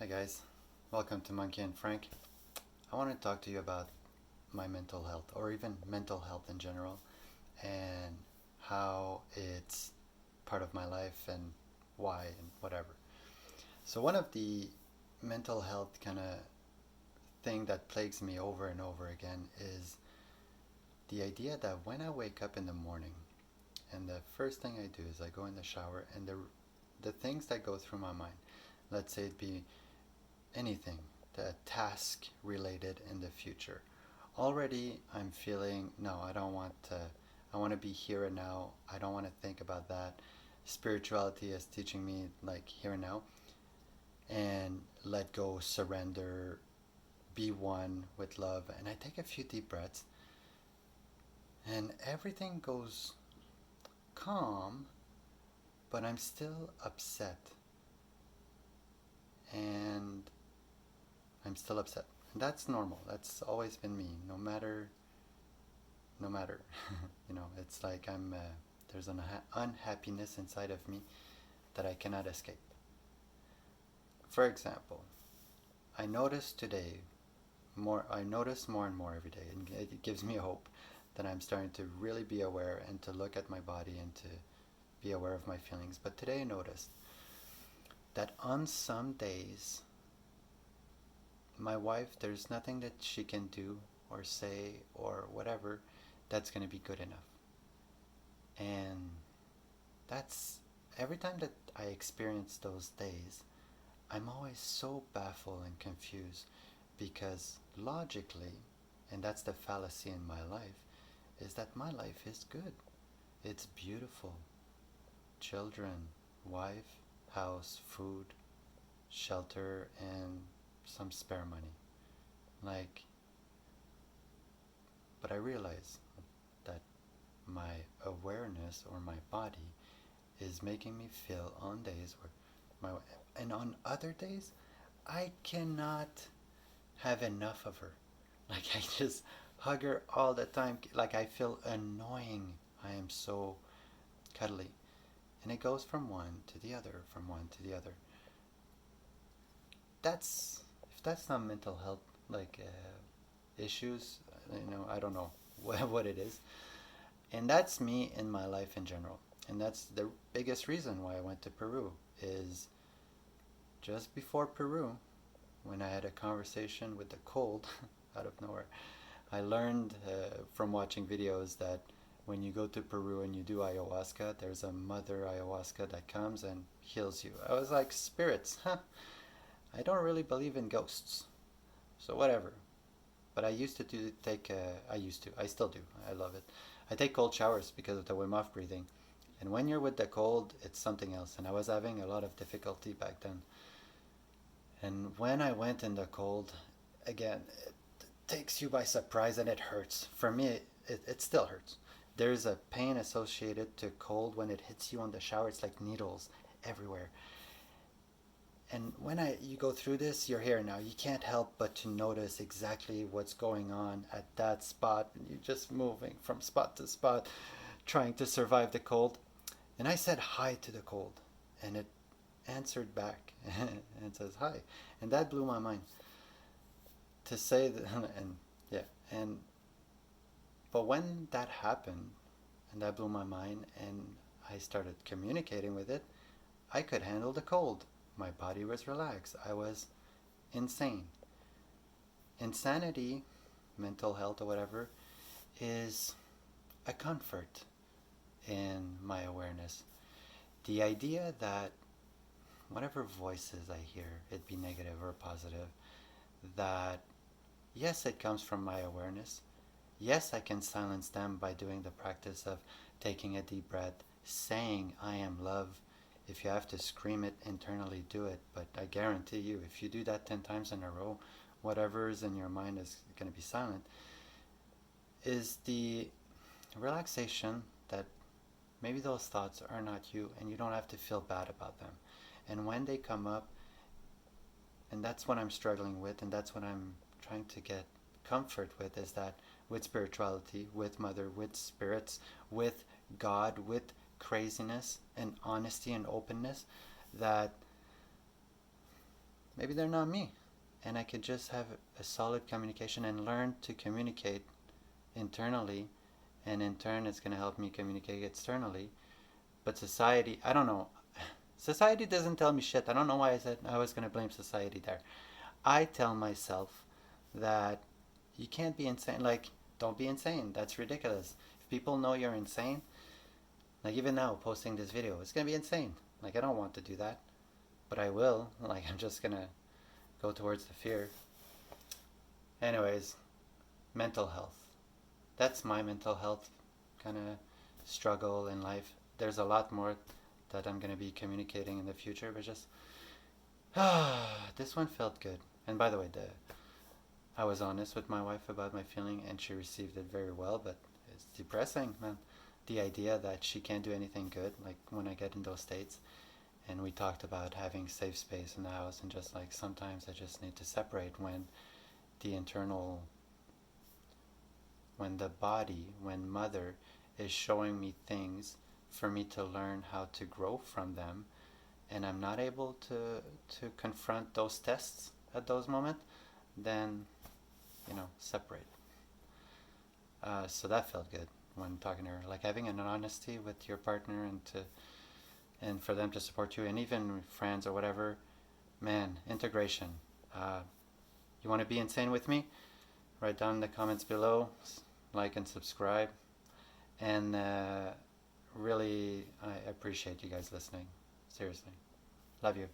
Hi guys, welcome to Monkey and Frank. I want to talk to you about my mental health, or even mental health in general, and how it's part of my life and why and whatever. So one of the mental health kind of thing that plagues me over and over again is the idea that when I wake up in the morning and the first thing I do is I go in the shower and the things that go through my mind, let's say it be anything, the task related in the future. Already I'm feeling, no, I don't want to, I want to be here and now. I don't want to think about that. Spirituality is teaching me like here and now and let go, surrender, be one with love. And I take a few deep breaths and everything goes calm, but I'm still upset. And I'm still upset. And that's normal. That's always been me, no matter. It's like there's an unhappiness inside of me that I cannot escape. For example, I notice today I notice more and more every day, and it gives me hope that I'm starting to really be aware and to look at my body and to be aware of my feelings. But today I noticed that on some days, my wife, there's nothing that she can do or say or whatever that's going to be good enough. And that's every time that I experience those days, I'm always so baffled and confused because logically, and that's the fallacy in my life, is that my life is good. It's beautiful. Children, wife, house, food, shelter, and some spare money. Like, but I realize that my awareness or my body is making me feel on days where my and on other days I cannot have enough of her. Like I just hug her all the time. Like I feel annoying. I am so cuddly. And it goes from one to the other, from one to the other. That's if that's not mental health like issues, I don't know what it is. And that's me in my life in general. And that's the biggest reason why I went to Peru is just before Peru, when I had a conversation with the cold out of nowhere, I learned from watching videos that when you go to Peru and you do ayahuasca, there's a mother ayahuasca that comes and heals you. I was like, spirits, huh? I don't really believe in ghosts, so whatever. But I used to take, I used to, I still do, I love it. I take cold showers because of the Wim Hof breathing. And when you're with the cold, it's something else. And I was having a lot of difficulty back then. And when I went in the cold, again, it takes you by surprise and it hurts. For me, it still hurts. There's a pain associated to cold when it hits you on the shower. It's like needles everywhere. And when you go through this, you're here now. You can't help but to notice exactly what's going on at that spot. And you're just moving from spot to spot, trying to survive the cold. And I said hi to the cold, and it answered back and says hi. And that blew my mind to say that, and yeah, and but when that happened, and that blew my mind, and I started communicating with it, I could handle the cold. My body was relaxed. I was insane. Insanity, mental health, or whatever, is a comfort in my awareness. The idea that whatever voices I hear, it be negative or positive, that yes, it comes from my awareness. Yes, I can silence them by doing the practice of taking a deep breath, saying, I am love. If you have to scream it internally, do it. But I guarantee you, if you do that 10 times in a row, whatever is in your mind is going to be silent. Is the relaxation that maybe those thoughts are not you and you don't have to feel bad about them. And when they come up, and that's what I'm struggling with, and that's what I'm trying to get comfort with, is that with spirituality, with Mother, with spirits, with God, with craziness and honesty and openness, that maybe they're not me. And I could just have a solid communication and learn to communicate internally, and in turn, it's going to help me communicate externally. But society, I don't know. Society doesn't tell me shit. I don't know why I said I was going to blame society there. I tell myself that you can't be insane. Like, don't be insane. That's ridiculous. If people know you're insane, like even now posting this video, it's going to be insane. Like, I don't want to do that, but I will. Like, I'm just going to go towards the fear. Anyways, mental health. That's my mental health kind of struggle in life. There's a lot more that I'm going to be communicating in the future, but just this one felt good. And by the way, I was honest with my wife about my feeling, and she received it very well. But it's depressing, man. The idea that she can't do anything good, like when I get in those states, and we talked about having safe space in the house, and just like sometimes I just need to separate when the internal, when the body, when mother is showing me things for me to learn how to grow from them, and I'm not able to confront those tests at those moments, then separate. So that felt good when talking to her, like having an honesty with your partner, and for them to support you, and even friends or whatever. Man, integration. You want to be insane with me? Write down in the comments below, like and subscribe, and really I appreciate you guys listening. Seriously, love you.